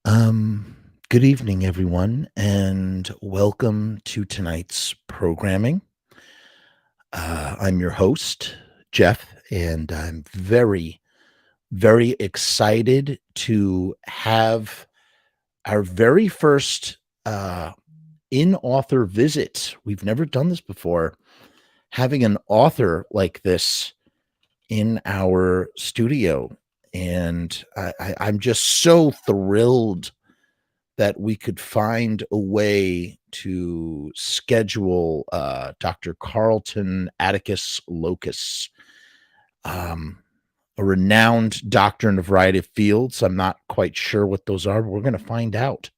Good evening, everyone, and welcome to tonight's programming. I'm your host, Jeff, and I'm very, very excited to have our very first in-author visit. We've never done this before, having an author like this in our studio. And I'm just so thrilled that we could find a way to schedule Dr. Carlton Atticus Lokus, a renowned doctor in a variety of fields. I'm not quite sure what those are, but we're going to find out.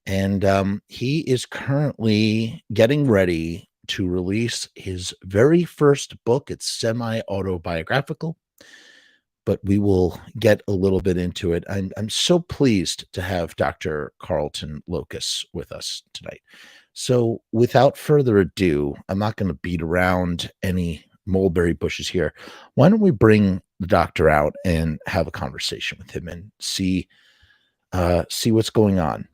And he is currently getting ready to release his very first book. It's semi-autobiographical, but we will get a little bit into it. I'm so pleased to have Dr. Carlton Lokus with us tonight. So without further ado, I'm not going to beat around any mulberry bushes here. Why don't we bring the doctor out and have a conversation with him and see what's going on.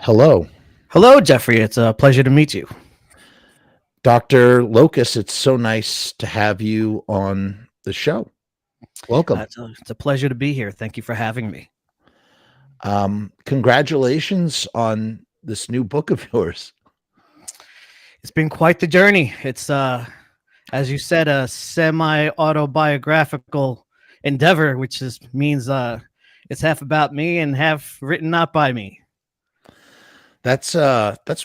Hello. Hello, Jeffrey. It's a pleasure to meet you. Dr. Lokus, it's so nice to have you on the show. Welcome. It's a pleasure to be here. Thank you for having me. Congratulations on this new book of yours. It's been quite the journey. It's, as you said, a semi-autobiographical endeavor, which means it's half about me and half written not by me. That's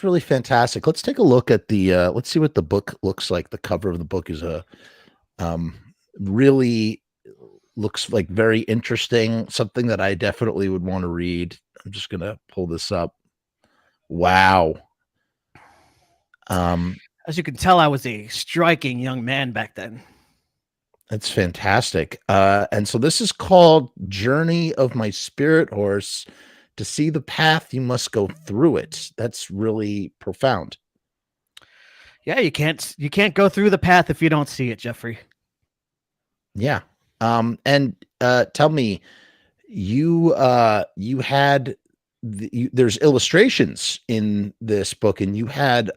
really fantastic. Let's take a look at the let's see what the book looks like. The cover of the book is really looks like very interesting, something that I definitely would want to read. I'm just going to pull this up. Wow. As you can tell, I was a striking young man back then. That's fantastic. And so this is called Journey of My Spirit Horse. To see the path, you must go through it. That's really profound. Yeah, you can't go through the path if you don't see it, Jeffrey. Yeah. And tell me, you had there's illustrations in this book, and you had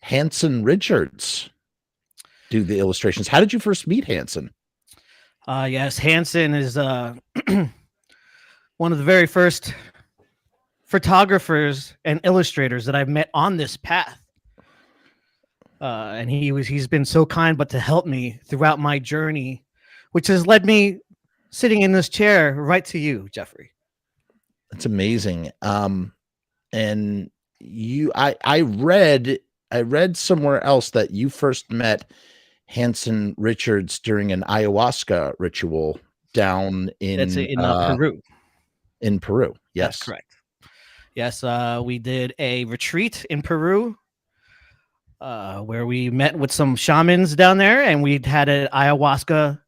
Hansen Richards do the illustrations. How did you first meet Hansen? Yes, Hansen is one of the very first photographers and illustrators that I've met on this path. And he's been so kind, but to help me throughout my journey, which has led me sitting in this chair right to you, Jeffrey. That's amazing. And I read somewhere else that you first met Hansen Richards during an ayahuasca ritual down in Peru. In Peru, yes, that's correct. Yes, we did a retreat in Peru where we met with some shamans down there, and we had an ayahuasca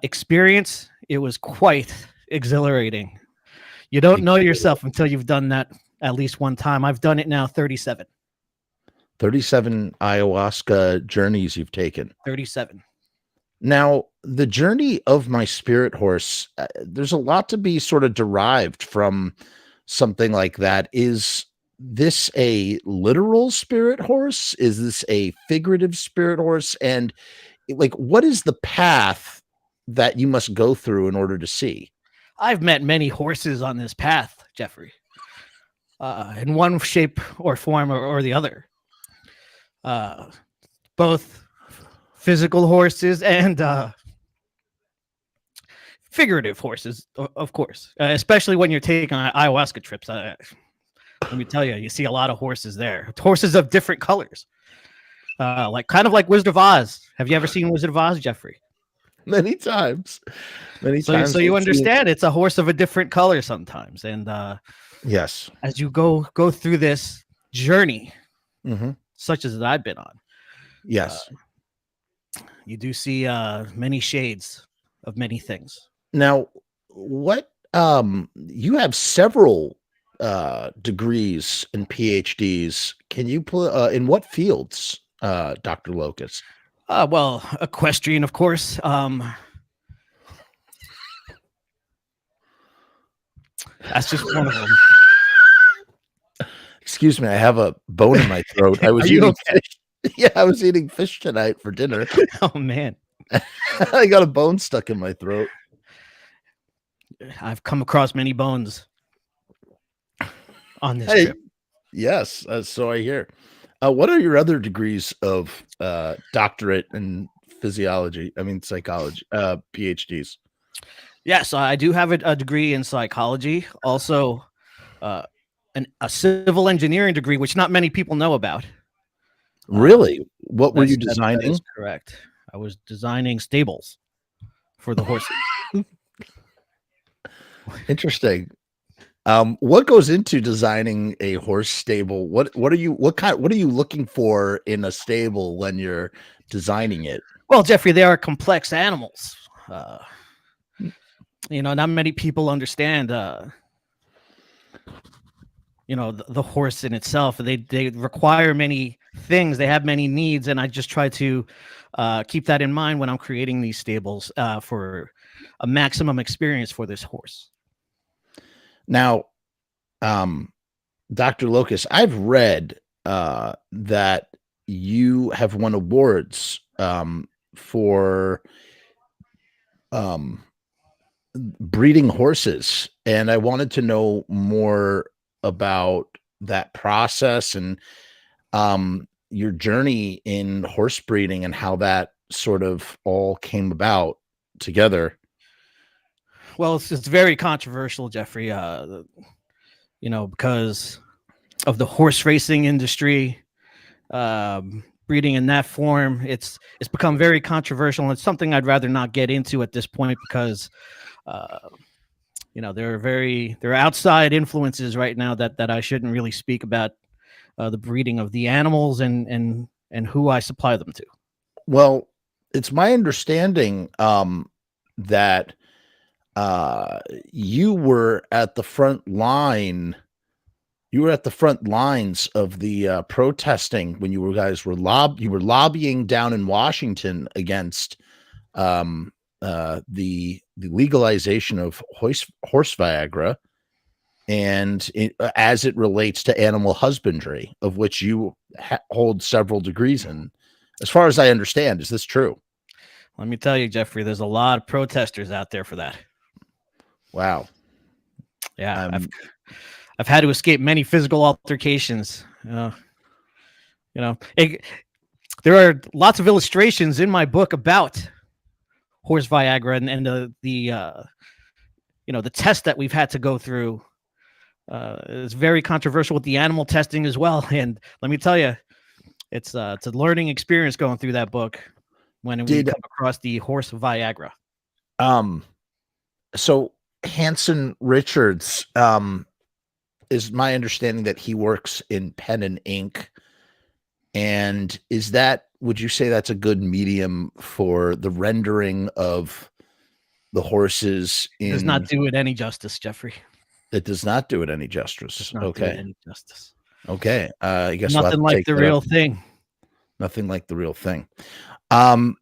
experience. It was quite exhilarating. You don't know yourself until you've done that at least one time. I've done it now 37. 37 ayahuasca journeys you've taken. 37. Now, the journey of my spirit horse, there's a lot to be sort of derived from something like that. Is this a literal spirit horse? Is this a figurative spirit horse? And like, what is the path that you must go through in order to see? I've met many horses on this path, Jeffrey, in one shape or form or the other. Both physical horses and figurative horses, of course, especially when you're taking ayahuasca trips. Let me tell you, you see a lot of horses there, horses of different colors, kind of like Wizard of Oz. Have you ever seen Wizard of Oz, Jeffrey? Many times. So you understand it's a horse of a different color sometimes. And yes, as you go through this journey, such as that I've been on, yes, you do see many shades of many things. Now, what you have several degrees and PhDs. Can you in what fields, Dr. Lokus? Well, equestrian, of course. That's just one of them. Excuse me, I have a bone in my throat. I was Are you eating okay? fish. Yeah, I was eating fish tonight for dinner. Oh man, I got a bone stuck in my throat. I've come across many bones on this Hey, trip. yes, so I hear. What are your other degrees of doctorate in psychology, PhDs? Yes, I do have a degree in psychology. Also, a civil engineering degree, which not many people know about. Really? What were you That designing? is correct. I was designing stables for the horses. Interesting. What goes into designing a horse stable? What are you looking for in a stable when you're designing it? Well, Jeffrey, they are complex animals. Not many people understand. The horse in itself. They require many things. They have many needs, and I just try to keep that in mind when I'm creating these stables for a maximum experience for this horse. Now, Dr. Lokus, I've read that you have won awards for breeding horses, and I wanted to know more about that process and your journey in horse breeding and how that sort of all came about together. Well, it's very controversial, Jeffrey. Because of the horse racing industry, breeding in that form, it's become very controversial, and it's something I'd rather not get into at this point because, there are outside influences right now that I shouldn't really speak about the breeding of the animals and who I supply them to. Well, it's my understanding that you were at the front line. You were at the front lines of the protesting when you were lobbying down in Washington against the legalization of horse Viagra, and as it relates to animal husbandry, of which you hold several degrees in. As far as I understand, is this true? Let me tell you, Jeffrey, there's a lot of protesters out there for that. Wow. Yeah, I've had to escape many physical altercations. There are lots of illustrations in my book about horse Viagra and the test that we've had to go through. It's very controversial with the animal testing as well. And let me tell you, it's a learning experience going through that book when we come across the horse Viagra. So Hansen Richards, is my understanding that he works in pen and ink. And would you say that's a good medium for the rendering of the horses? It does not do it any justice, Jeffrey. It does not do it any justice. Okay. Okay. I guess nothing like the real thing. Nothing like the real thing. And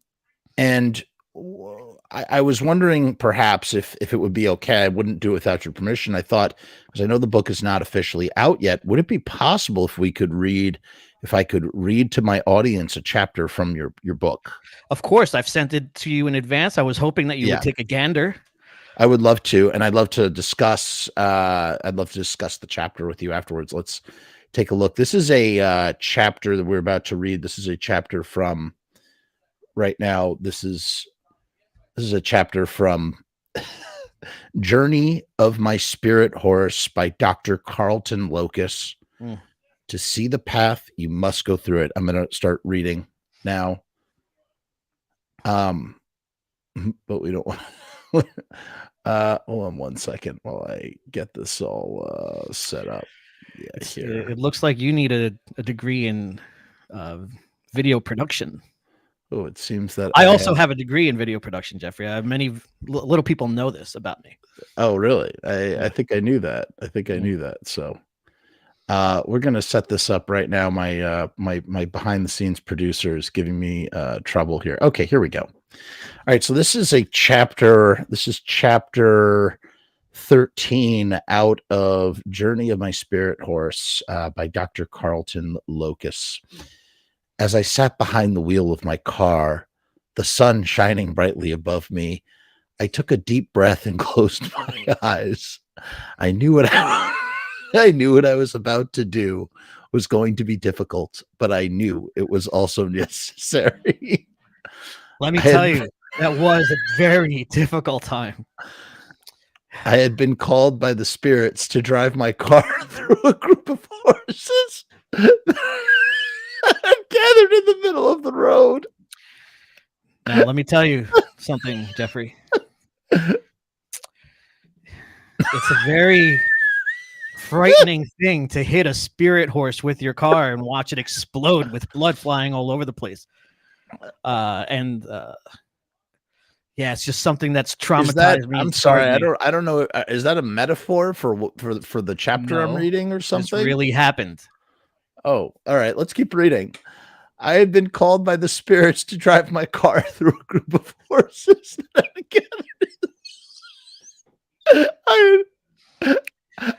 I was wondering perhaps if it would be okay. I wouldn't do it without your permission. I thought, because I know the book is not officially out yet, would it be possible if I could read to my audience a chapter from your book? Of course. I've sent it to you in advance. I was hoping that you would take a gander. I would love to, and I'd love to discuss the chapter with you afterwards. Let's take a look. This is a chapter that we're about to read. This is a chapter from right now. This is a chapter from Journey of My Spirit Horse by Dr. Carlton Lokus. To see the path, you must go through it. I'm going to start reading now. But we don't want hold on one second while I get this all set up. Yeah, here. It looks like you need a degree in video production. Oh, it seems that I also have a degree in video production, Jeffrey. Many little people know this about me. Oh, really? I think I knew that. I knew that. So we're going to set this up right now. My behind the scenes producer is giving me trouble here. Okay, here we go. All right. So this is chapter 13 out of Journey of My Spirit Horse by Dr. Carlton Lokus. As I sat behind the wheel of my car, the sun shining brightly above me, I took a deep breath and closed my eyes. I knew what I knew what I was about to do was going to be difficult, but I knew it was also necessary. Let me tell you, that was a very difficult time. I had been called by the spirits to drive my car through a group of horses gathered in the middle of the road. Now, let me tell you something, Jeffrey. It's a very frightening thing to hit a spirit horse with your car and watch it explode with blood flying all over the place. Yeah, it's just something that's traumatized me. I'm sorry, I don't know. Is that a metaphor for the chapter I'm reading or something? This really happened. Oh, all right. Let's keep reading. I had been called by the spirits to drive my car through a group of horses that had gathered.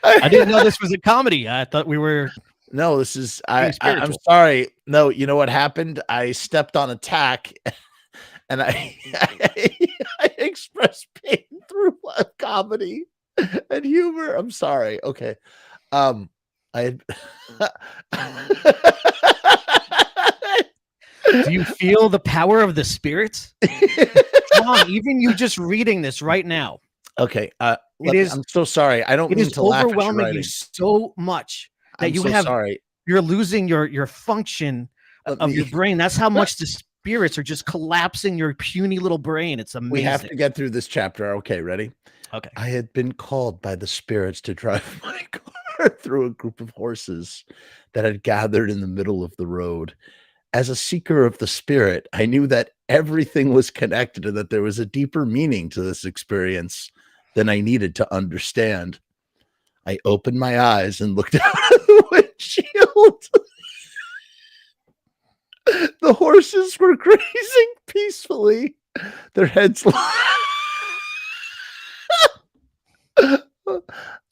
I didn't know this was a comedy. I thought we were. No, this is. I'm sorry. No, you know what happened? I stepped on a tack, and I expressed pain through comedy and humor. I'm sorry. Okay. I had. Do you feel the power of the spirits? John, even you just reading this right now. Okay. I'm so sorry. I don't mean to laugh at your overwhelming writing. you so much that sorry. You're losing your function of your brain. That's how much the spirits are just collapsing your puny little brain. It's amazing. We have to get through this chapter. Okay, ready? Okay. I had been called by the spirits to drive my car through a group of horses that had gathered in the middle of the road. As a seeker of the spirit, I knew that everything was connected and that there was a deeper meaning to this experience than I needed to understand. I opened my eyes and looked out of the windshield. The horses were grazing peacefully, their heads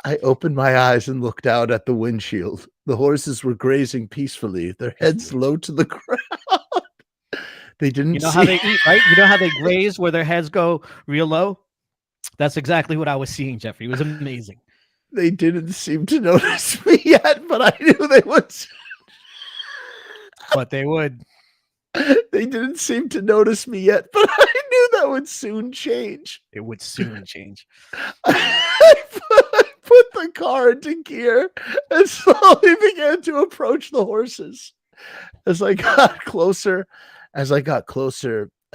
I opened my eyes and looked out at the windshield. The horses were grazing peacefully, their heads low to the ground. They didn't. You know how they eat, right? You know how they graze where their heads go real low? That's exactly what I was seeing, Jeffrey. It was amazing. They didn't seem to notice me yet, but I knew they would. But they would. They didn't seem to notice me yet, but I knew that would soon change. It would soon change. I put the car into gear and slowly began to approach the horses. As I got closer, I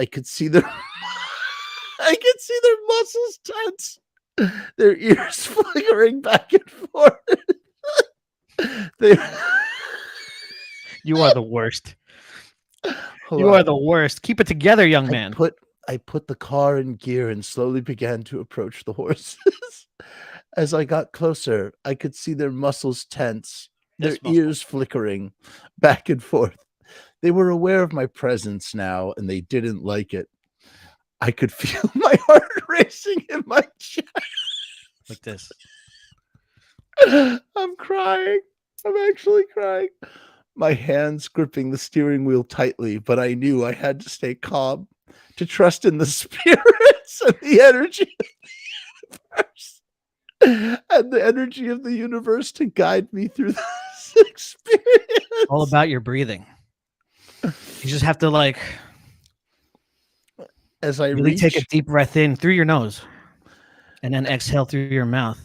could see their muscles tense, their ears flickering back and forth. You are the worst. You are the worst. Keep it together, young man. I put the car in gear and slowly began to approach the horses. As I got closer, I could see their muscles tense, their ears flickering back and forth. They were aware of my presence now, and they didn't like it. I could feel my heart racing in my chest. Like this. I'm crying. I'm actually crying. My hands gripping the steering wheel tightly, but I knew I had to stay calm, to trust in the spirits and the energy of the universe, and the energy of the universe to guide me through this experience. All about your breathing. You just have to as I really take a deep breath in through your nose and then exhale through your mouth.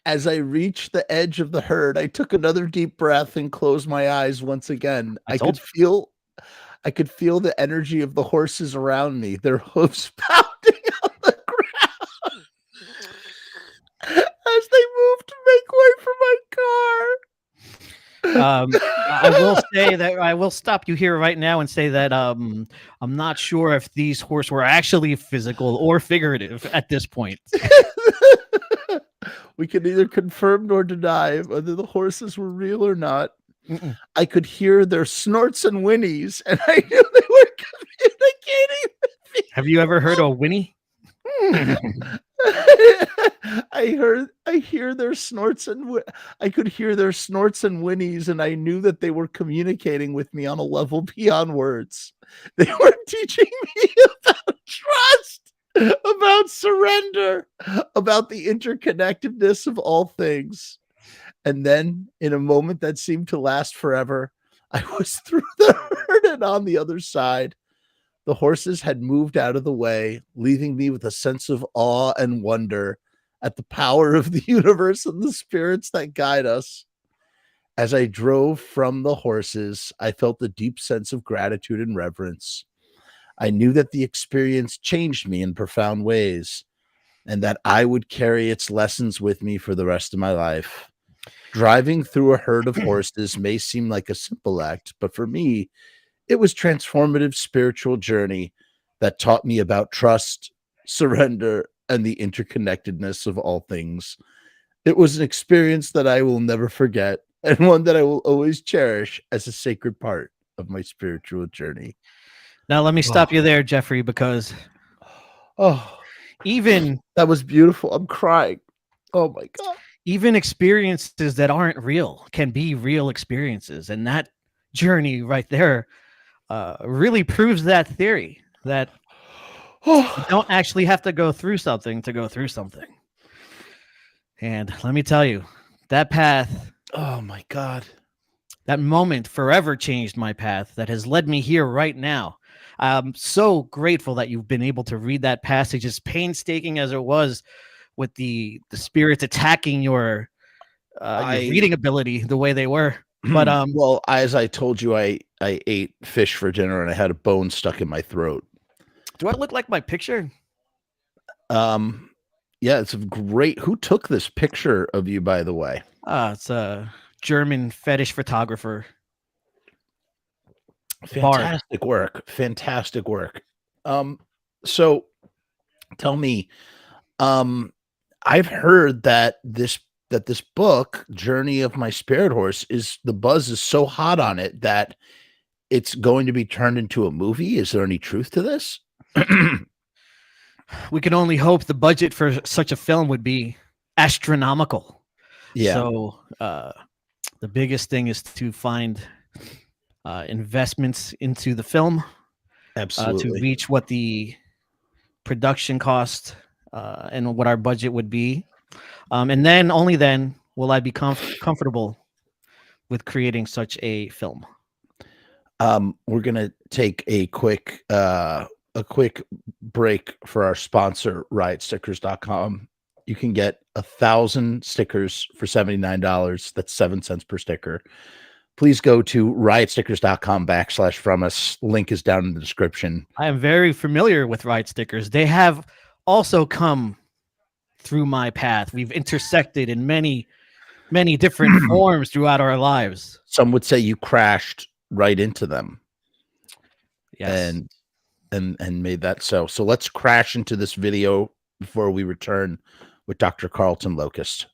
As I reached the edge of the herd, I took another deep breath and closed my eyes once again. I could feel the energy of the horses around me, their hooves pounding on the ground as they moved to make way for my car. I will stop you here right now and say that I'm not sure if these horses were actually physical or figurative at this point. We can neither confirm nor deny whether the horses were real or not. Mm-mm. I could hear their snorts and whinnies, and I knew they were communicating with me. Have you ever heard a whinny? I hear their snorts I could hear their snorts and whinnies, and I knew that they were communicating with me on a level beyond words. They were teaching me about trust, about surrender, about the interconnectedness of all things. And then, in a moment that seemed to last forever, I was through the herd and on the other side. The horses had moved out of the way, leaving me with a sense of awe and wonder at the power of the universe and the spirits that guide us. As I drove from the horses, I felt a deep sense of gratitude and reverence. I knew that the experience changed me in profound ways, and that I would carry its lessons with me for the rest of my life. Driving through a herd of horses may seem like a simple act, but for me, it was transformative spiritual journey that taught me about trust, surrender, and the interconnectedness of all things. It was an experience that I will never forget, and one that I will always cherish as a sacred part of my spiritual journey. Now, let me stop you there, Jeffrey, because even that was beautiful. I'm crying. Oh my God. Even experiences that aren't real can be real experiences. And that journey right there really proves that theory that you don't actually have to go through something to go through something. And let me tell you, that path, oh my God, that moment forever changed my path that has led me here right now. I'm so grateful that you've been able to read that passage, as painstaking as it was, with the spirits attacking your reading ability the way they were. But well, as I told you, I ate fish for dinner and I had a bone stuck in my throat. Do I look like my picture? Yeah, it's a great. Who took this picture of you, by the way? It's a German fetish photographer. Fantastic work. Fantastic work. So tell me, I've heard that this book, Journey of My Spirit Horse, the buzz is so hot on it that it's going to be turned into a movie. Is there any truth to this? We can only hope. The budget for such a film would be astronomical. Yeah. So the biggest thing is to find investments into the film. Absolutely. To reach what the production cost and what our budget would be. And then only then will I be comfortable with creating such a film. We're going to take a quick break for our sponsor, riotstickers.com. You can get 1,000 stickers for $79. That's 7 cents per sticker. Please go to riotstickers.com/Frumess. Link is down in the description. I am very familiar with Riot Stickers. They have also come through my path. We've intersected in many, many different forms throughout our lives. Some would say you crashed right into them. Yes. And made that so. So let's crash into this video before we return with Dr. Carlton Lokus.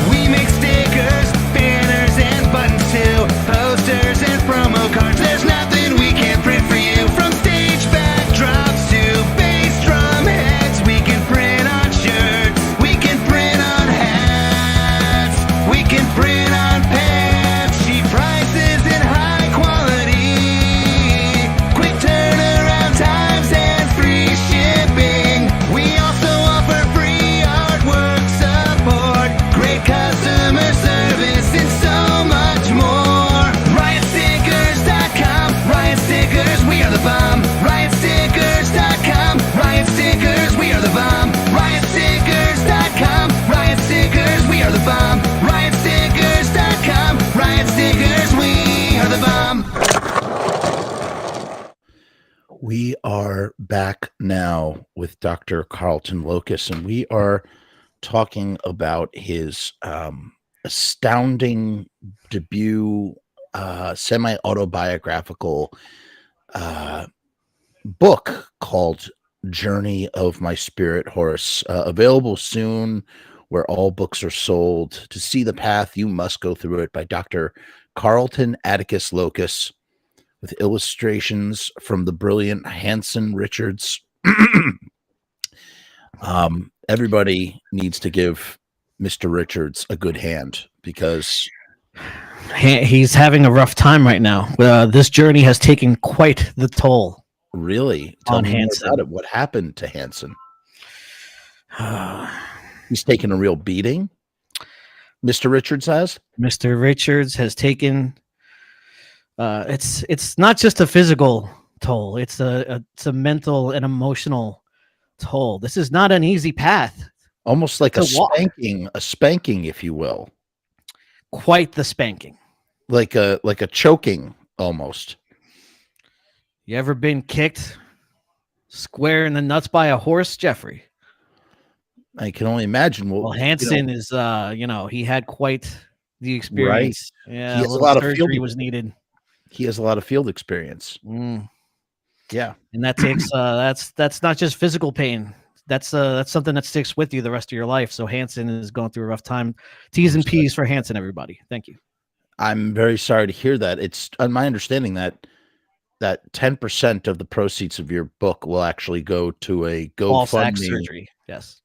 We make stickers, banners, and buttons too, posters and promo cards. There's nothing we can't print for you. From stage backdrops to bass drum heads, we can print on shirts, we can print on hats, we can print on pants. Cheap prices and high quality, quick turnaround times and free shipping. We also offer free artwork support, great customer service, and so much more. RiotStickers.com, Riot Stickers, we are the bomb. RiotStickers.com, Riot Stickers, we are the bomb. RiotStickers.com, Riot Stickers, we are the bomb. RiotStickers.com, Riot Stickers, we are the bomb. We are back now with Dr. Carlton Lokus, and we are talking about his astounding debut semi-autobiographical book called Journey of My Spirit Horse, available soon where all books are sold. To see the path, you must go through it, by Dr. Carlton Atticus Lokus. with illustrations from the brilliant Hansen Richards. Everybody needs to give Mr. Richards a good hand because He's having a rough time right now. This journey has taken quite the toll. really, tell On me more Hansen. about it. What happened to Hansen? He's taken a real beating. Mr. Richards has. Mr. Richards has taken. It's not just a physical toll. It's a mental and emotional toll. This is not an easy path. Almost like To walk. a spanking, if you will, Quite the spanking. like a choking almost. You ever been kicked square in the nuts by a horse, Jeffrey? I can only imagine. Well, Hansen is, he had quite the experience. Yeah, He a has a little lot of surgery field- was needed. He has a lot of field experience. Yeah. And that takes that's not just physical pain. That's something that sticks with you the rest of your life. So Hansen is going through a rough time. T's and P's for Hansen, everybody. Thank you. I'm very sorry to hear that. It's my understanding that 10% of the proceeds of your book will actually go to a All sack GoFundMe surgery. Yes.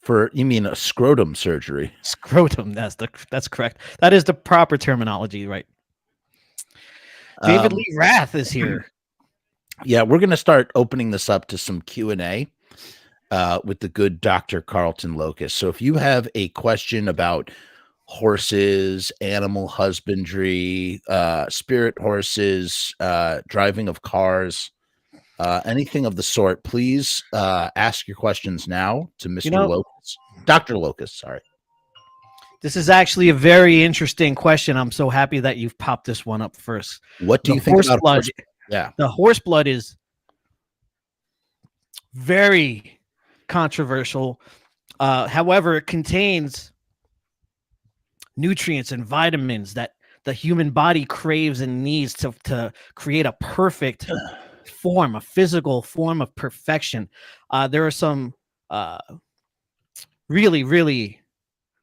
for, you mean a scrotum surgery? Scrotum. That's correct. That is the proper terminology, right? David Lee Rath is here. Yeah, we're going to start opening this up to some Q&A with the good Dr. Carlton Lokus. So if you have a question about horses, animal husbandry, spirit horses, driving of cars, anything of the sort, please ask your questions now to Mr. Lokus. Dr. Lokus, sorry. This is actually a very interesting question. I'm so happy that you've popped this one up first. What do you think about blood? Yeah. The horse blood is very controversial. However, it contains nutrients and vitamins that the human body craves and needs to create a perfect form, a physical form of perfection. There are some really, really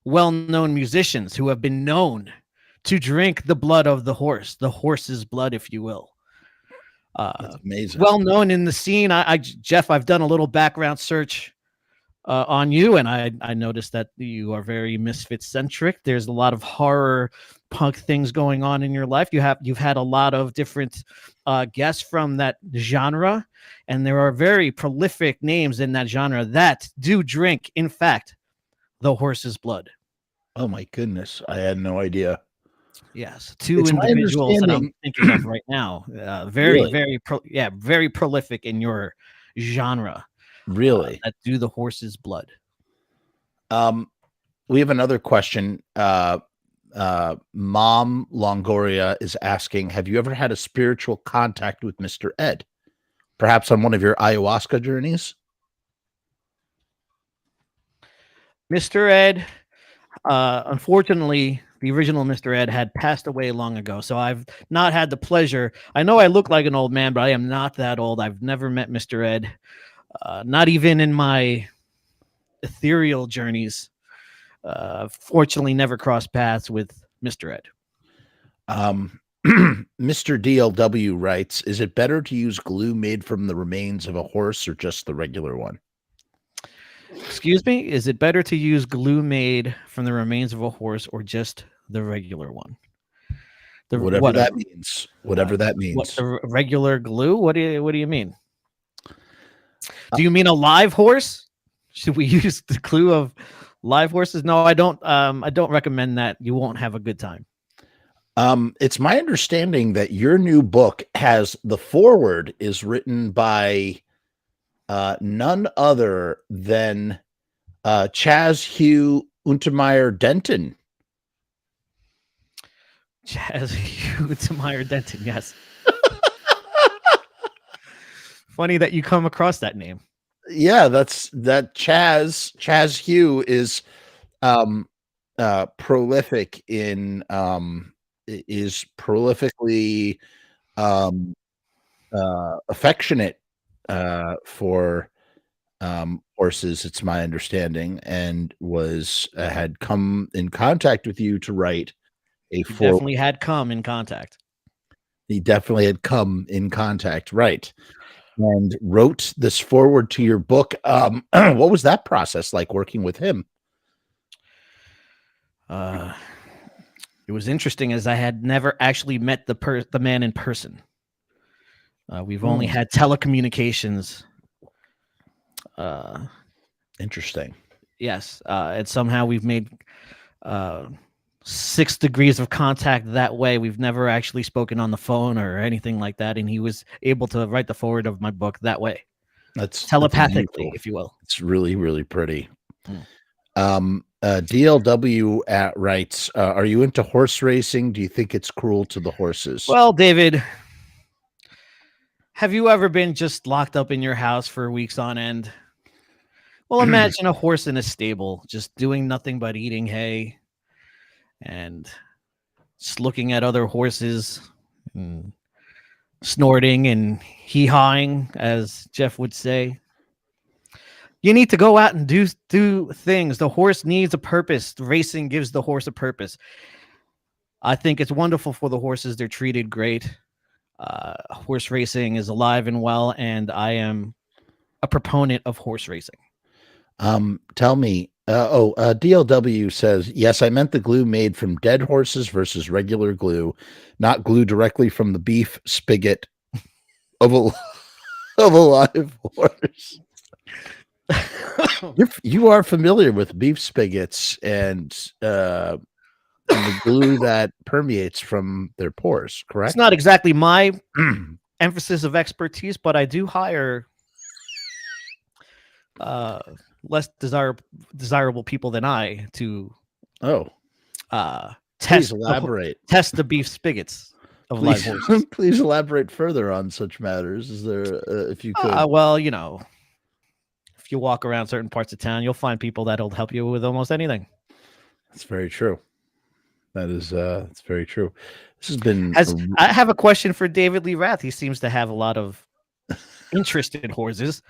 well-known musicians who have been known to drink the blood of the horse's blood, if you will. That's amazing. Well known in the scene. Jeff, I've done a little background search on you, and I noticed that you are very misfit centric. There's a lot of horror punk things going on in your life. You've had a lot of different guests from that genre, and there are very prolific names in that genre that do drink, in fact, the horse's blood. Oh my goodness, I had no idea. Yes, two It's my individuals that I'm understanding- thinking of right now. Very, Really? very prolific in your genre. Really? That do the horse's blood. We have another question. Mom Longoria is asking, have you ever had a spiritual contact with Mr. Ed? Perhaps on one of your ayahuasca journeys? Mr. Ed, unfortunately, the original Mr. Ed had passed away long ago, so I've not had the pleasure. I know I look like an old man, but I am not that old. I've never met Mr. Ed, not even in my ethereal journeys. Fortunately, never crossed paths with Mr. Ed. Mr. DLW writes, is it better to use glue made from the remains of a horse or just the regular one? Excuse me? Is it better to use glue made from the remains of a horse or just the regular one? Whatever that means. Whatever that means. What, the regular glue? What do you mean? Do you mean a live horse? Should we use the glue of live horses? No, I don't. I don't recommend that. You won't have a good time. It's my understanding that your new book has the foreword is written by none other than Chaz-Hughe Untermeyer Denton. Chaz-Hughe Untermeyer Denton, yes. Funny that you come across that name. Yeah, Chaz-Hughe is prolific in is prolifically affectionate for horses, it's my understanding, and was had come in contact with you to write a Definitely had come in contact. He definitely had come in contact, right? And wrote this forward to your book. What was that process like working with him? It was interesting as I had never actually met the man in person. We've only had telecommunications. Interesting. Yes, and somehow we've made 6 degrees of contact that way. We've never actually spoken on the phone or anything like that, and he was able to write the forward of my book that way, That's telepathically, beautiful. if you will. It's really, really pretty. DLW writes, are you into horse racing? Do you think it's cruel to the horses? Well, David, have you ever been just locked up in your house for weeks on end? Well, imagine a horse in a stable, just doing nothing but eating hay and just looking at other horses and snorting and hee-hawing, as Jeff would say. You need to go out and do things. The horse needs a purpose. Racing gives the horse a purpose. I think it's wonderful for the horses. They're treated great. Horse racing is alive and well, and I am a proponent of horse racing. Tell me, DLW says, yes, I meant the glue made from dead horses versus regular glue, not glue directly from the beef spigot of a live horse. You are familiar with beef spigots and the glue that permeates from their pores, correct? It's not exactly my emphasis of expertise, but I do hire less desirable people than I to please elaborate. Test the beef spigots of live horses. Please elaborate further on such matters. Is there, if you could? Well, you know, if you walk around certain parts of town, you'll find people that'll help you with almost anything. That's very true. That is, it's very true. This has been. I have a question for David Lee Rath. He seems to have a lot of interest in horses.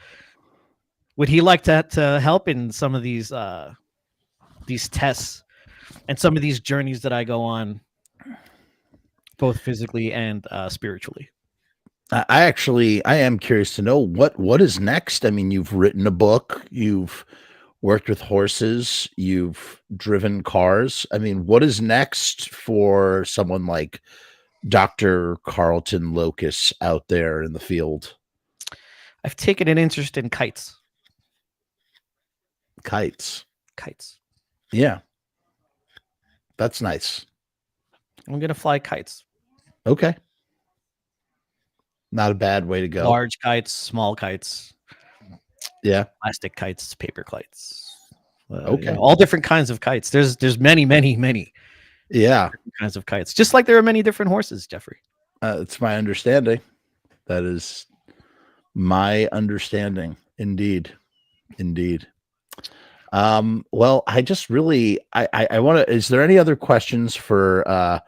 Would he like to help in some of these tests and some of these journeys that I go on, both physically and spiritually? I am curious to know what is next. I mean, you've written a book, you've worked with horses, you've driven cars. I mean, what is next for someone like Dr. Carlton Lokus out there in the field? I've taken an interest in kites. Kites. Yeah. That's nice. I'm going to fly kites. Okay. Not a bad way to go. Large kites, small kites. Yeah. Plastic kites, paper kites. Okay. You know, all different kinds of kites. There's many. Yeah. Kinds of kites. Just like there are many different horses, Jeffrey. It's my understanding. That is my understanding. Indeed. Well, I just really, I want to, is there any other questions for,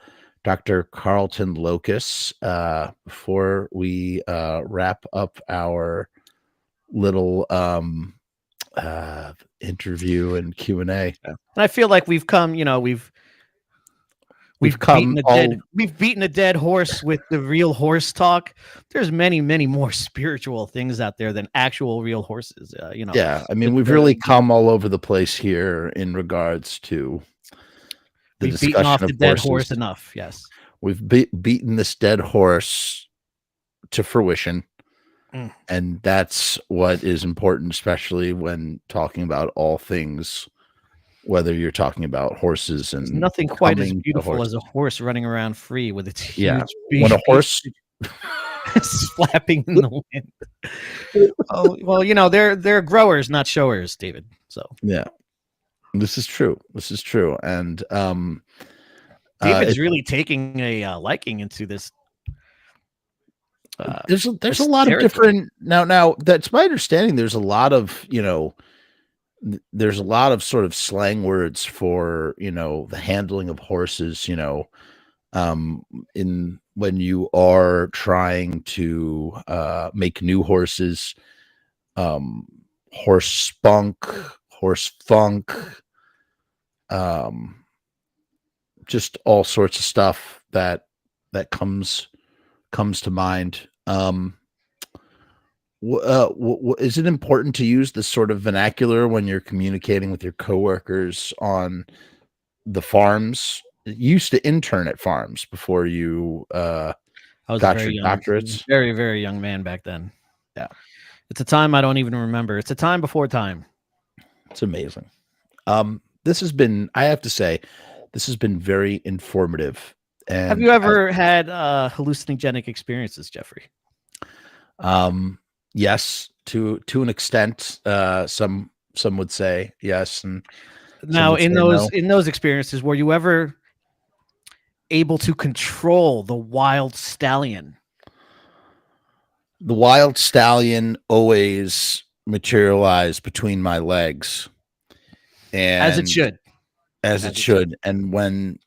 Dr. Carlton Lokus, before we, wrap up our little, interview and Q&A? And I feel like we've come, you know, we've beaten a dead horse with the real horse talk. There's many more spiritual things out there than actual real horses. You know. Yeah, I mean, we've really come all over the place here in regards to the we've beaten off discussion the of dead horses. horse enough. Yes, we've beaten this dead horse to fruition. And that's what is important, especially when talking about all things, whether you're talking about horses and there's nothing quite as beautiful as a horse running around free with its huge beak. When a horse flapping in the wind. Oh, well, you know, they're growers, not showers, David. So yeah, this is true. And David's really taking a liking into this. There's a lot of different now that's my understanding. There's a lot of, you know, there's a lot of sort of slang words for, you know, the handling of horses, you know, in when you are trying to make new horses, horse spunk, horse funk, just all sorts of stuff that comes comes to mind. Is it important to use this sort of vernacular when you're communicating with your coworkers on the farms? You used to intern at farms before you I was got a very your young, doctorates. very, very young man back then. Yeah. It's a time I don't even remember. It's a time before time. It's amazing. This has been, I have to say, this has been very informative. And Have you ever had hallucinogenic experiences, Jeffrey? Yes, to an extent. Some would say yes, and Now, would say no. in those experiences, were you ever able to control the wild stallion? The wild stallion always materialized between my legs, and As it should. as it should. And when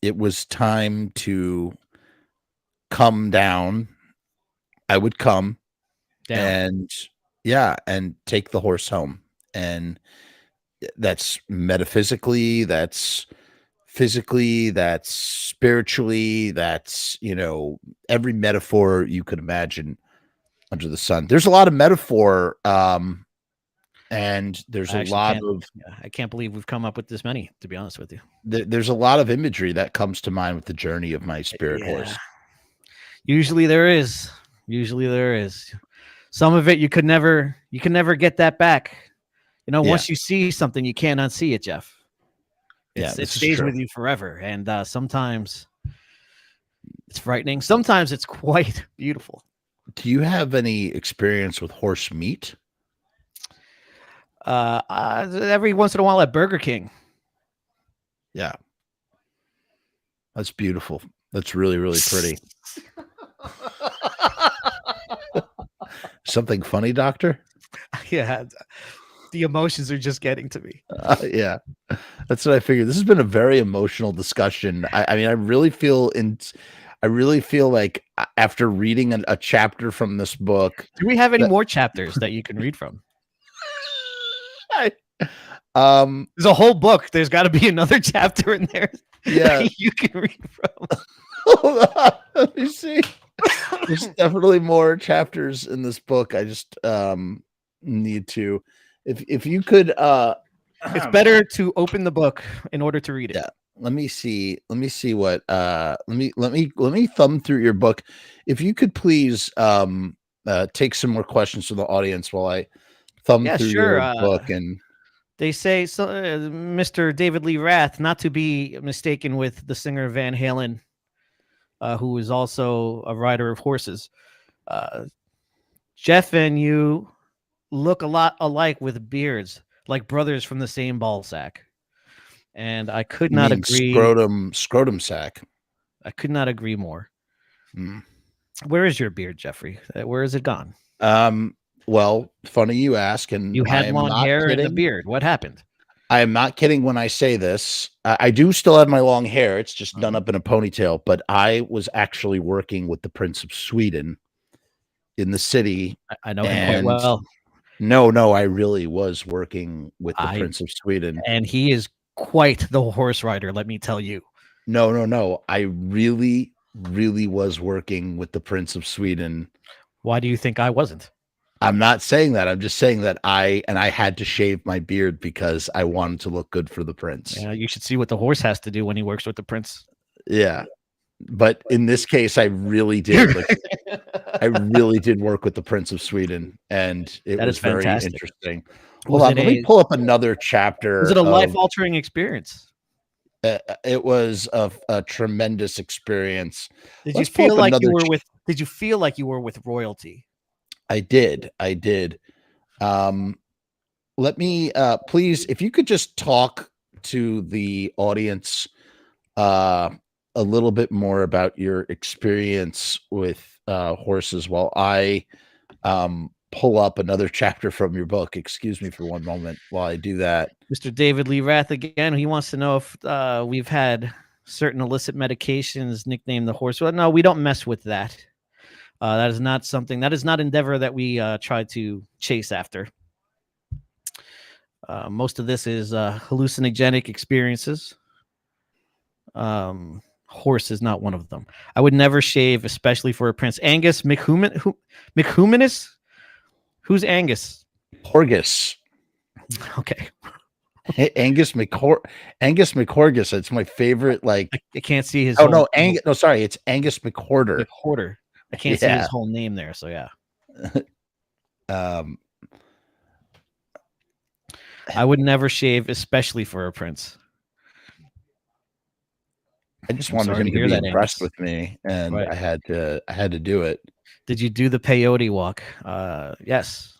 it was time to come down, I would come Down. and take the horse home. And that's metaphysically, that's physically, that's spiritually, that's, every metaphor you could imagine under the sun. There's a lot of metaphor, and there's a lot of, I can't believe we've come up with this many, to be honest with you. there's a lot of imagery that comes to mind with the journey of my spirit horse. Usually there is. Some of it you can never get that back. Once you see something, you can't unsee it, Jeff. It stays with you forever. And sometimes it's frightening. Sometimes it's quite beautiful. Do you have any experience with horse meat? Every once in a while at Burger King. Yeah. That's beautiful. That's really, really pretty. Something funny, doctor? Yeah. The emotions are just getting to me. Yeah. That's what I figured. This has been a very emotional discussion. I mean, I really feel like after reading a chapter from this book. Do we have any more chapters that you can read from? There's a whole book. There's got to be another chapter in there. Yeah, you can read from. Hold on. Let me see. There's definitely more chapters in this book. I just need to. If you could, it's better to open the book in order to read it. Yeah. Let me see what. Let me thumb through your book. If you could please take some more questions from the audience while I thumb through your book. And they say, Mr. David Lee Rath, not to be mistaken with the singer Van Halen, who is also a rider of horses. Jeff and you look a lot alike with beards, like brothers from the same ball sack. And I could not agree. Scrotum sack. I could not agree more. Where is your beard, Jeffrey? Where is it gone? Well, funny you ask. And you had long hair and a beard. What happened? I am not kidding when I say this. I do still have my long hair. It's just done up in a ponytail. But I was actually working with the Prince of Sweden in the city. I know him quite well. No, I really was working with the Prince of Sweden. And he is quite the horse rider, let me tell you. No. I really, really was working with the Prince of Sweden. Why do you think I wasn't? I'm not saying that. I'm just saying that I had to shave my beard because I wanted to look good for the prince. Yeah, you should see what the horse has to do when he works with the prince. Yeah. But in this case, I really did. I really did work with the Prince of Sweden, and it was very interesting. Hold on, let me pull up another chapter. Was it a life-altering experience? It was a tremendous experience. Did you feel like you were with royalty? I did. Let me please, if you could just talk to the audience a little bit more about your experience with horses while I pull up another chapter from your book. Excuse me for one moment while I do that. Mr. David Lee Rath again. He wants to know if we've had certain illicit medications nicknamed the horse. Well, no, we don't mess with that. That is not something. That is not endeavor that we try to chase after. Most of this is hallucinogenic experiences. Horse is not one of them. I would never shave, especially for a prince. Angus McHumanus? Who's Angus? Porgus. Okay. Hey, Angus McHorgus. It's my favorite. Like, I can't see his. oh no, No, sorry, it's Angus McHorder. McHorder. I can't see his whole name there. So yeah. I would never shave, especially for a prince. I just wanted him to be impressed with me, and I had to do it. Did you do the peyote walk? Yes,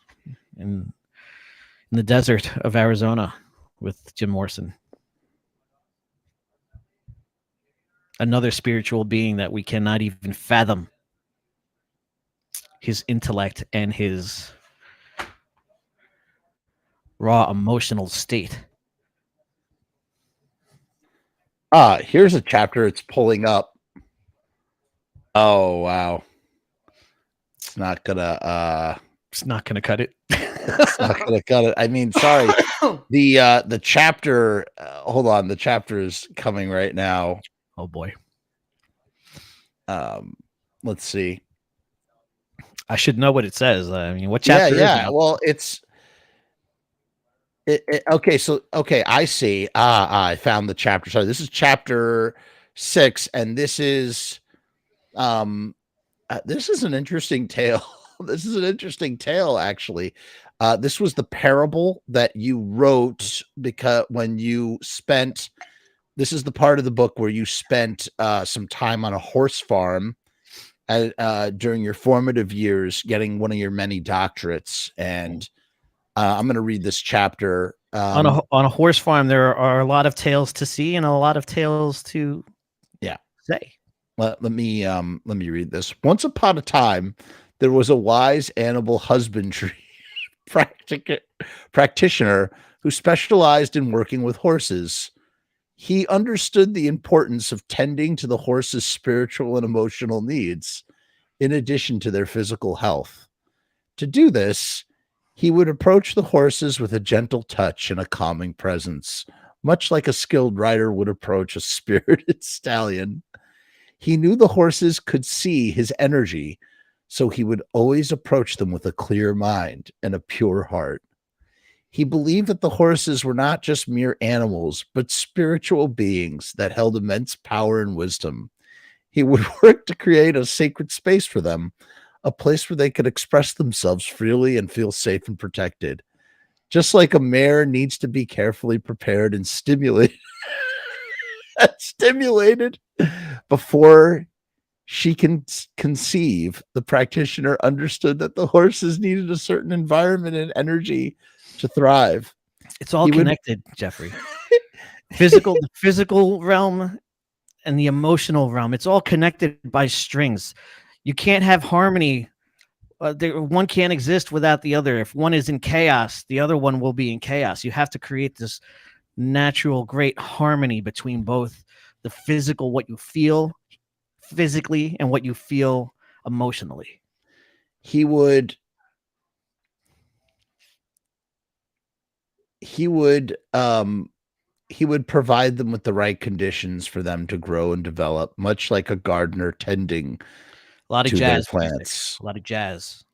in the desert of Arizona with Jim Morrison. Another spiritual being that we cannot even fathom his intellect and his raw emotional state. Here's a chapter. It's pulling up. Oh wow. It's not gonna cut it. It's not gonna cut it. I mean, sorry. The chapter, hold on, the chapter is coming right now. Oh boy. Let's see. I should know what it says. I mean, what chapter is it? Well, it's okay, so I see. I found the chapter. Sorry, this is chapter 6, and this is an interesting tale. This is an interesting tale, actually. This was the parable that you wrote because when you spent, this is the part of the book where you spent some time on a horse farm during your formative years, getting one of your many doctorates. And I'm going to read this chapter. On a horse farm, there are a lot of tales to see and a lot of tales to say. Let me read this. Once upon a time, there was a wise animal husbandry practitioner who specialized in working with horses. He understood the importance of tending to the horse's spiritual and emotional needs, in addition to their physical health. To do this, he would approach the horses with a gentle touch and a calming presence, much like a skilled rider would approach a spirited stallion. He knew the horses could see his energy, so he would always approach them with a clear mind and a pure heart. He believed that the horses were not just mere animals, but spiritual beings that held immense power and wisdom. He would work to create a sacred space for them, a place where they could express themselves freely and feel safe and protected. Just like a mare needs to be carefully prepared and stimulated before she can conceive, the practitioner understood that the horses needed a certain environment and energy to thrive. It's all connected, Jeffrey. The physical realm and the emotional realm. It's all connected by strings. You can't have harmony. One can't exist without the other. If one is in chaos, the other one will be in chaos. You have to create this natural, great harmony between both the physical, what you feel physically, and what you feel emotionally. He would provide them with the right conditions for them to grow and develop, much like a gardener tending a lot of to jazz their plants. A lot of jazz.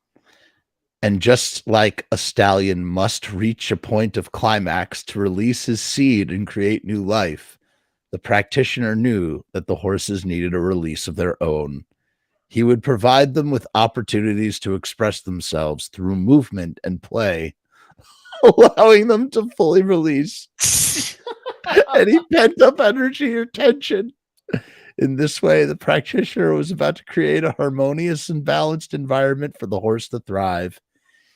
And just like a stallion must reach a point of climax to release his seed and create new life, the practitioner knew that the horses needed a release of their own. He would provide them with opportunities to express themselves through movement and play, allowing them to fully release any pent-up energy or tension. In this way, the practitioner was about to create a harmonious and balanced environment for the horse to thrive.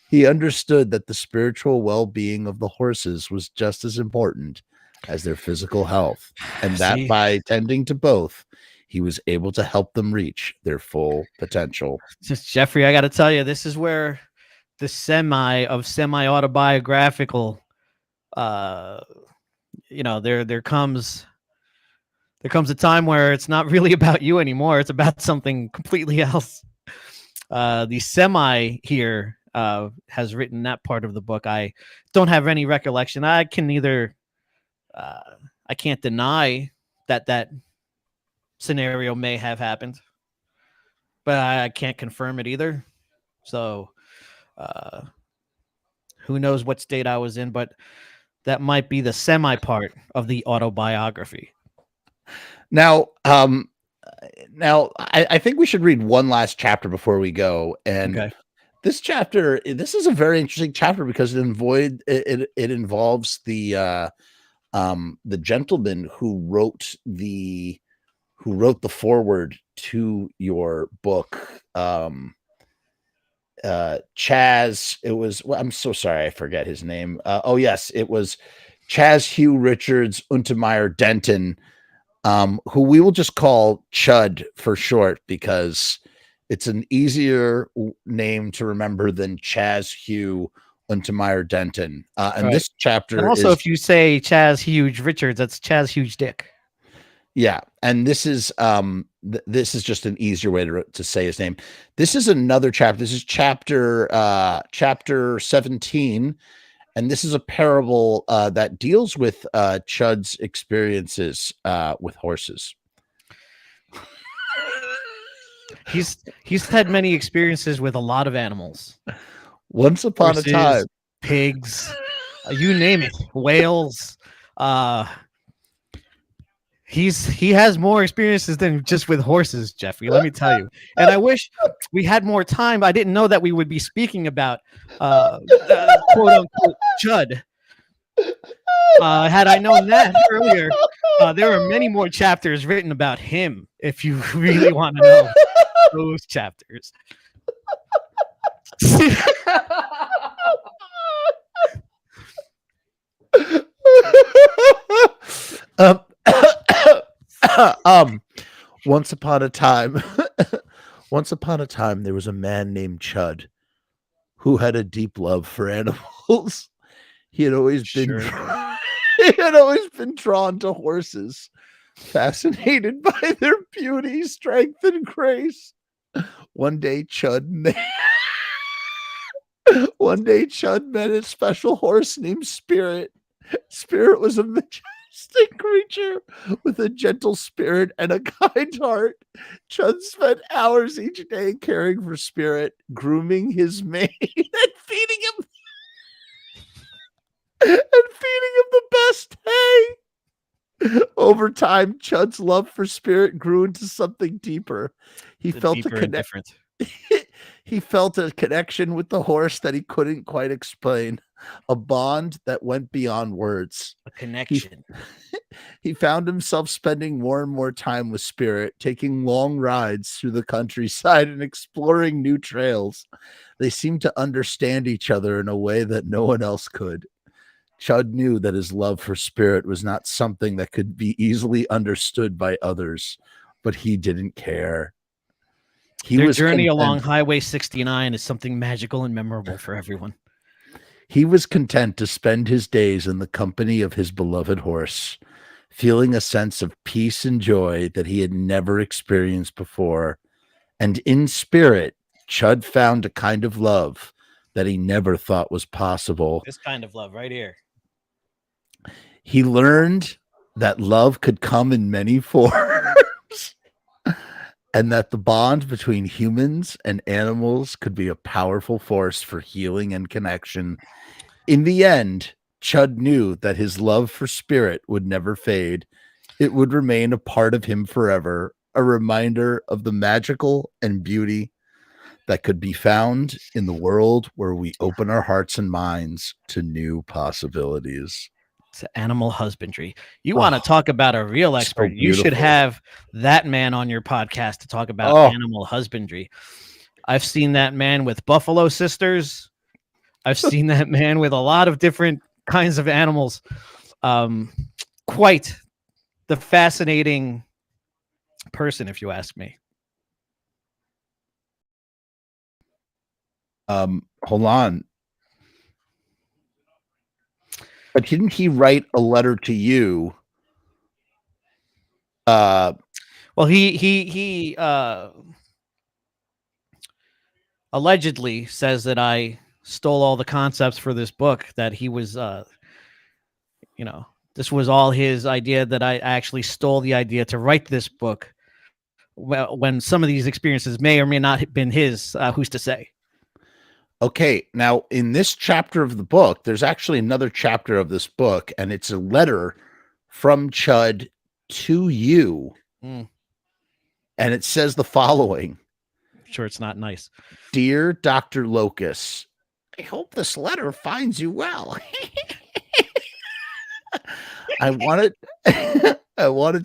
He understood that the spiritual well-being of the horses was just as important as their physical health, and that by tending to both, he was able to help them reach their full potential. Just Jeffrey, I got to tell you, this is where the semi-autobiographical, there comes a time where it's not really about you anymore. It's about something completely else. The semi here has written that part of the book. I don't have any recollection. I can't deny that scenario may have happened, but I can't confirm it either. So who knows what state I was in, but that might be the semi part of the autobiography. Now, I think we should read one last chapter before we go. And Okay. this is a very interesting chapter because it involves the gentleman who wrote the foreword to your book. Chaz, I'm so sorry, I forget his name. Oh yes, it was Chaz-Hughe Richards Untermeyer Denton, who we will just call Chud for short because it's an easier name to remember than Chaz-Hughe Untermeyer Denton. And this chapter, and also if you say Chaz-Hughe Richards, that's Chaz-Hughe Dick. Yeah, and this is just an easier way to say his name. This is another chapter. This is chapter 17, and this is a parable that deals with Chud's experiences with horses. He's had many experiences with a lot of animals. Once upon Horses, a time, pigs, you name it, whales. He has more experiences than just with horses, Jeffrey, let me tell you. And I wish we had more time. I didn't know that we would be speaking about quote unquote Chud. Had I known that earlier, there are many more chapters written about him if you really want to know those chapters. Once upon a time, there was a man named Chud who had a deep love for animals. He had always been drawn to horses, fascinated by their beauty, strength, and grace. One day, Chud met a special horse named Spirit. Spirit was a majestic creature with a gentle spirit and a kind heart. Chud spent hours each day caring for Spirit, grooming his mane, and feeding him the best hay. Over time, Chud's love for Spirit grew into something deeper. He felt a connection with the horse that he couldn't quite explain, a bond that went beyond words. A connection. He found himself spending more and more time with Spirit, taking long rides through the countryside and exploring new trails. They seemed to understand each other in a way that no one else could. Chud knew that his love for Spirit was not something that could be easily understood by others, but he didn't care. Their journey along Highway 69 is something magical and memorable for everyone. He was content to spend his days in the company of his beloved horse, feeling a sense of peace and joy that he had never experienced before. And in Spirit, Chud found a kind of love that he never thought was possible. This kind of love right here. He learned that love could come in many forms and that the bond between humans and animals could be a powerful force for healing and connection. In the end, Chud knew that his love for Spirit would never fade. It would remain a part of him forever, a reminder of the magical and beauty that could be found in the world where we open our hearts and minds to new possibilities. It's animal husbandry. You want to talk about a real expert? You should have that man on your podcast to talk about animal husbandry. I've seen that man with buffalo sisters. I've seen that man with a lot of different kinds of animals. Quite the fascinating person, if you ask me. Hold on. But didn't he write a letter to you? Well, he allegedly says that I stole all the concepts for this book, that he was, this was all his idea, that I actually stole the idea to write this book well, when some of these experiences may or may not have been his, who's to say? Okay, now in this chapter of the book, there's actually another chapter of this book, and it's a letter from Chud to you. Mm. And it says the following. Sure, it's not nice. Dear Dr. Lokus, I hope this letter finds you well. I wanted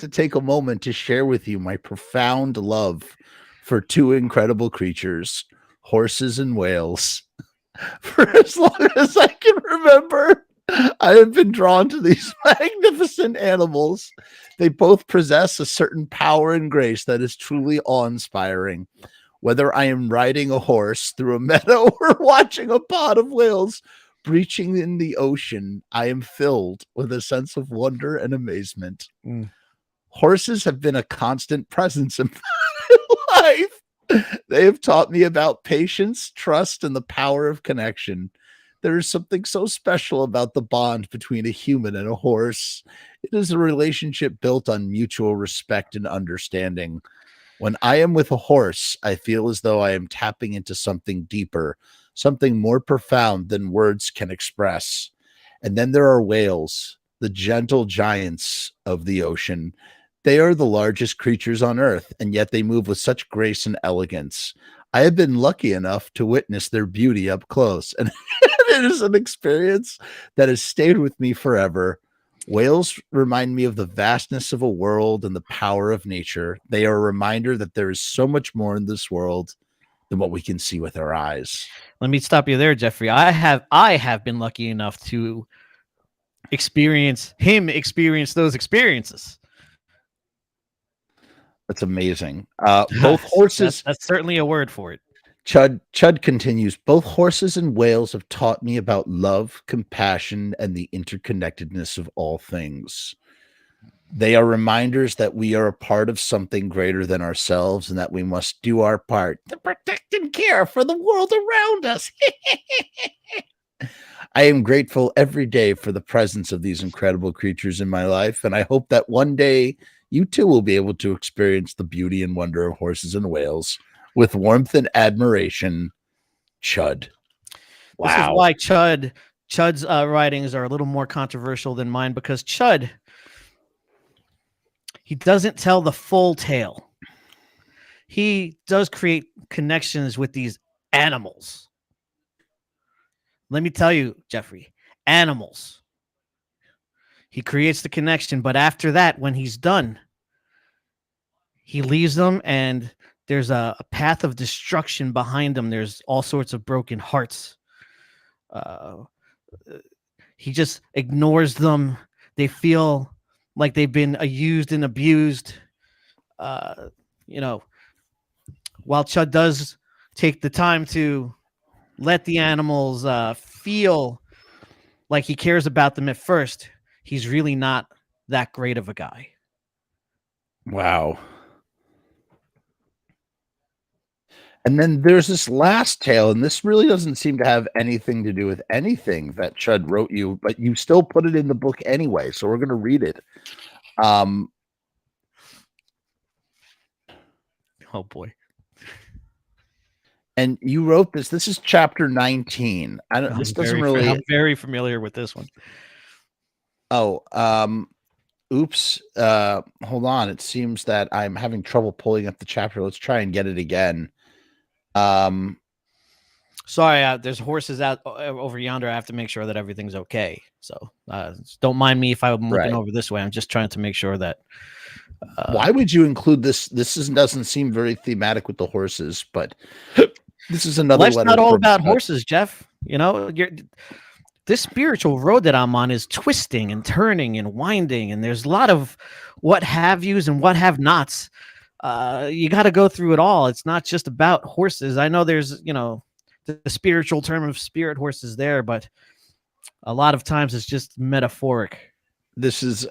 to take a moment to share with you my profound love for two incredible creatures, horses and whales. For as long as I can remember, I have been drawn to these magnificent animals. They both possess a certain power and grace that is truly awe-inspiring. Whether I am riding a horse through a meadow or watching a pod of whales breaching in the ocean, I am filled with a sense of wonder and amazement. Mm. Horses have been a constant presence in my life. They have taught me about patience, trust, and the power of connection. There is something so special about the bond between a human and a horse. It is a relationship built on mutual respect and understanding. When I am with a horse, I feel as though I am tapping into something deeper, something more profound than words can express. And then there are whales, the gentle giants of the ocean. They are the largest creatures on earth, and yet they move with such grace and elegance. I have been lucky enough to witness their beauty up close, and it is an experience that has stayed with me forever. Whales remind me of the vastness of a world and the power of nature. They are a reminder that there is so much more in this world than what we can see with our eyes. Let me stop you there, Jeffrey. I have been lucky enough to experience those experiences. That's amazing. Both horses. That's certainly a word for it. Chud continues, both horses and whales have taught me about love, compassion, and the interconnectedness of all things. They are reminders that we are a part of something greater than ourselves and that we must do our part to protect and care for the world around us. I am grateful every day for the presence of these incredible creatures in my life, and I hope that one day you too will be able to experience the beauty and wonder of horses and whales with warmth and admiration. Chud. Wow. This is why Chud's writings are a little more controversial than mine, because Chud, he doesn't tell the full tale. He does create connections with these animals. Let me tell you, Jeffrey, animals. He creates the connection, but after that, when he's done, he leaves them, and there's a path of destruction behind them. There's all sorts of broken hearts. He just ignores them. They feel like they've been used and abused. While Chud does take the time to let the animals feel like he cares about them at first, he's really not that great of a guy. Wow. And then there's this last tale, and this really doesn't seem to have anything to do with anything that Chud wrote you, but you still put it in the book anyway, so we're going to read it. Oh, boy. And you wrote this. This is chapter 19. This doesn't really... I'm very familiar with this one. Oh, oops. Hold on. It seems that I'm having trouble pulling up the chapter. Let's try and get it again. Sorry, there's horses out over yonder. I have to make sure that everything's okay. So don't mind me if I'm looking over this way. I'm just trying to make sure that. Why would you include this? Doesn't seem very thematic with the horses, but this is another. Life's not all about horses, Jeff. This spiritual road that I'm on is twisting and turning and winding, and there's a lot of what have yous and what have nots. You got to go through it all. It's not just about horses. I know there's, the spiritual term of spirit horses there, but a lot of times it's just metaphoric. This is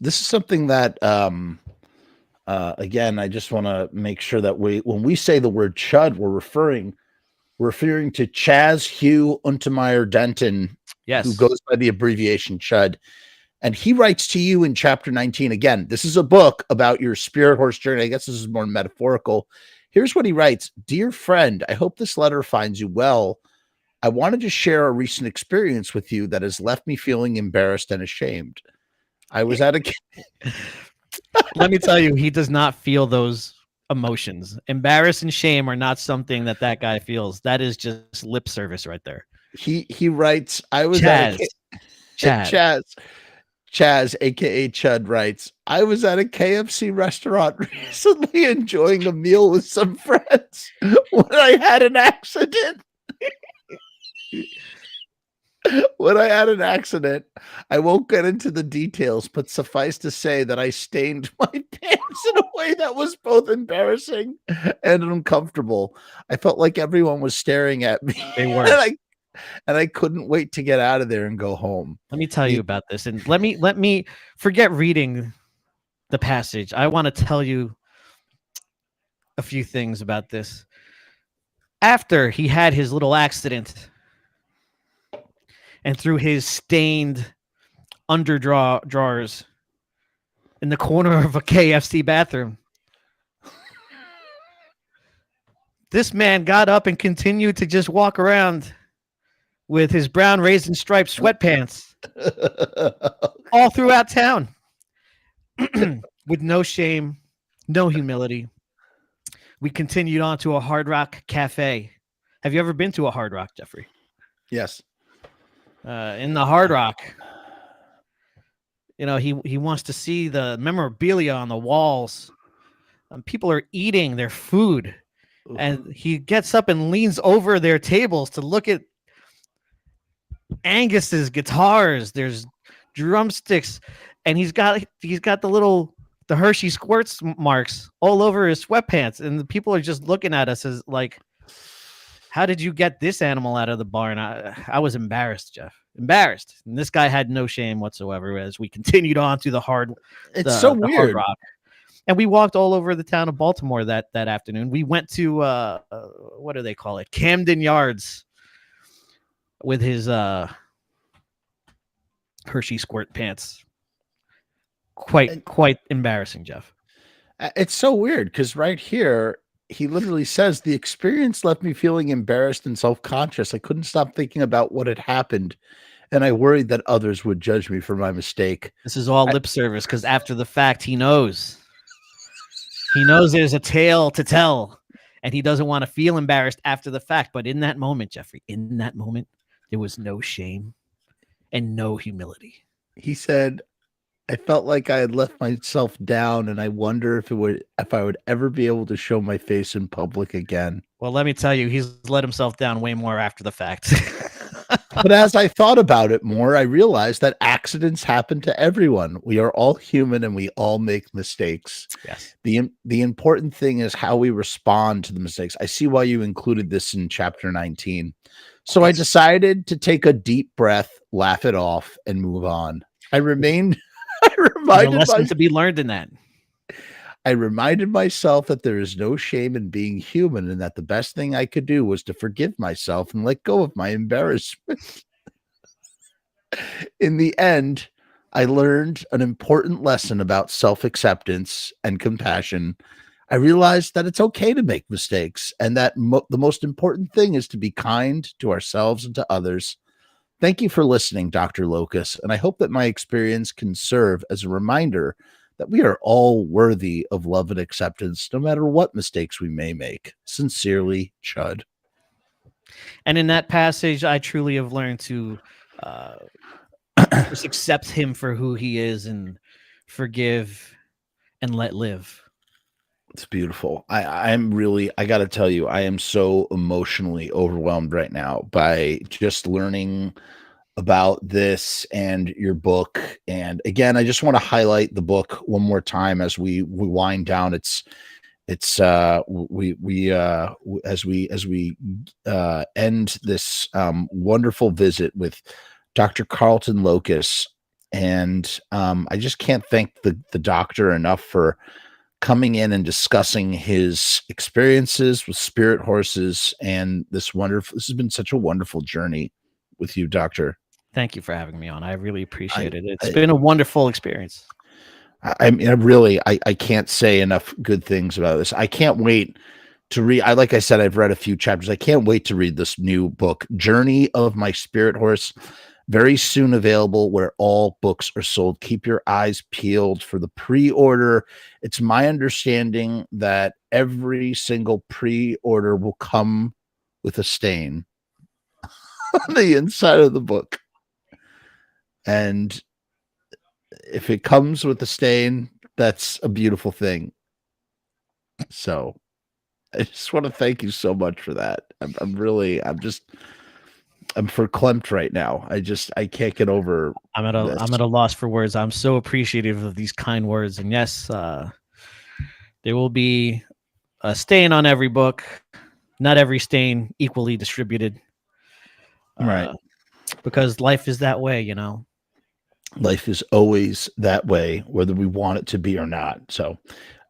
something that, again, I just want to make sure that when we say the word Chud, we're referring to Chaz-Hughe Untermeyer Denton, yes, who goes by the abbreviation Chud. And he writes to you in chapter 19. Again, this is a book about your spirit horse journey. I guess this is more metaphorical. Here's what he writes. Dear friend, I hope this letter finds you well. I wanted to share a recent experience with you that has left me feeling embarrassed and ashamed. I was at a... Let me tell you, he does not feel those emotions. Embarrass and shame are not something that guy feels. That is just lip service right there. He writes, I was Chaz, aka Chud, writes, I was at a KFC restaurant recently enjoying a meal with some friends when I had an accident. I won't get into the details, but suffice to say that I stained my pants in a way that was both embarrassing and uncomfortable. I felt like everyone was staring at me. They were. And I couldn't wait to get out of there and go home. Let me tell you about this. And let me forget reading the passage. I want to tell you a few things about this. After he had his little accident and through his stained drawers in the corner of a KFC bathroom, this man got up and continued to just walk around with his brown raisin striped sweatpants all throughout town with no shame, no humility. We continued on to a Hard Rock cafe. Have you ever been to a Hard Rock, Jeffrey? Yes. In the Hard Rock, you know, he wants to see the memorabilia on the walls. People are eating their food. Ooh. And he gets up and leans over their tables to look at Angus's guitars. There's drumsticks, and he's got the Hershey squirts marks all over his sweatpants, and the people are just looking at us as like, how did you get this animal out of the barn? I was embarrassed, Jeff. Embarrassed. And this guy had no shame whatsoever as we continued on to the Hard weird. Rock. And we walked all over the town of Baltimore that afternoon. We went to what do they call it? Camden Yards with his Hershey squirt pants. Quite embarrassing, Jeff. It's so weird because right here he literally says the experience left me feeling embarrassed and self-conscious. I couldn't stop thinking about what had happened, and I worried that others would judge me for my mistake. This is all lip service because after the fact, he knows there's a tale to tell, and he doesn't want to feel embarrassed after the fact. But in that moment, Jeffrey, there was no shame and no humility. He said, I felt like I had left myself down, and I wonder if I would ever be able to show my face in public again. Well, let me tell you, he's let himself down way more after the fact. But as I thought about it more, I realized that accidents happen to everyone. We are all human and we all make mistakes. Yes. The important thing is how we respond to the mistakes. I see why you included this in chapter 19. So I decided to take a deep breath, laugh it off, and move on. I reminded lesson to be learned in that. I reminded myself that there is no shame in being human and that the best thing I could do was to forgive myself and let go of my embarrassment. In the end, I learned an important lesson about self-acceptance and compassion. I realized that it's okay to make mistakes and that the most important thing is to be kind to ourselves and to others. Thank you for listening, Dr. Lokus, and I hope that my experience can serve as a reminder that we are all worthy of love and acceptance, no matter what mistakes we may make. Sincerely, Chud. And in that passage, I truly have learned to just accept him for who he is and forgive and let live. It's beautiful. I got to tell you, I am so emotionally overwhelmed right now by just learning about this and your book. And again, I just want to highlight the book one more time as we wind down. As we end this wonderful visit with Dr. Carlton Lokus. And I just can't thank the doctor enough for coming in and discussing his experiences with spirit horses and this has been such a wonderful journey with you, Doctor. Thank you for having me on. I really appreciate it. It's been a wonderful experience. I mean, I can't say enough good things about this. I can't wait to read. Like I said, I've read a few chapters. I can't wait to read this new book, Journey of My Spirit Horse. Very soon available where all books are sold. Keep your eyes peeled for the pre-order. It's my understanding that every single pre-order will come with a stain on the inside of the book. And if it comes with a stain, that's a beautiful thing. So I just want to thank you so much for that. I'm verklempt right now. I can't get over. I'm at a loss for words. I'm so appreciative of these kind words. And yes, there will be a stain on every book. Not every stain equally distributed. Right. Because life is that way, you know. Life is always that way, whether we want it to be or not. So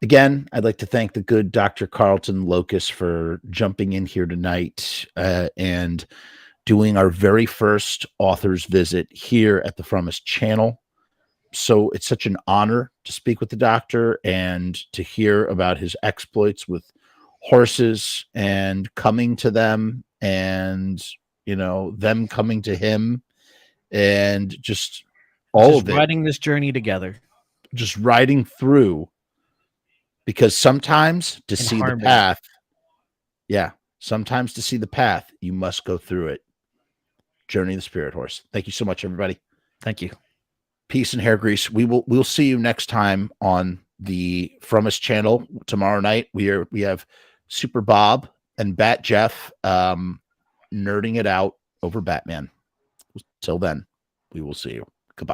again, I'd like to thank the good Dr. Carlton Lokus for jumping in here tonight and doing our very first author's visit here at the Frumess channel. So it's such an honor to speak with the doctor and to hear about his exploits with horses and coming to them and, you know, them coming to him and just all of it. Riding this journey together. Just riding through, because sometimes to see the path, sometimes to see the path, you must go through it. Journey of the Spirit Horse. Thank you so much, everybody. Thank you. Peace and hair grease. We'll see you next time on the Frumess channel tomorrow night. We have Super Bob and Bat Jeff nerding it out over Batman. Till then, we will see you.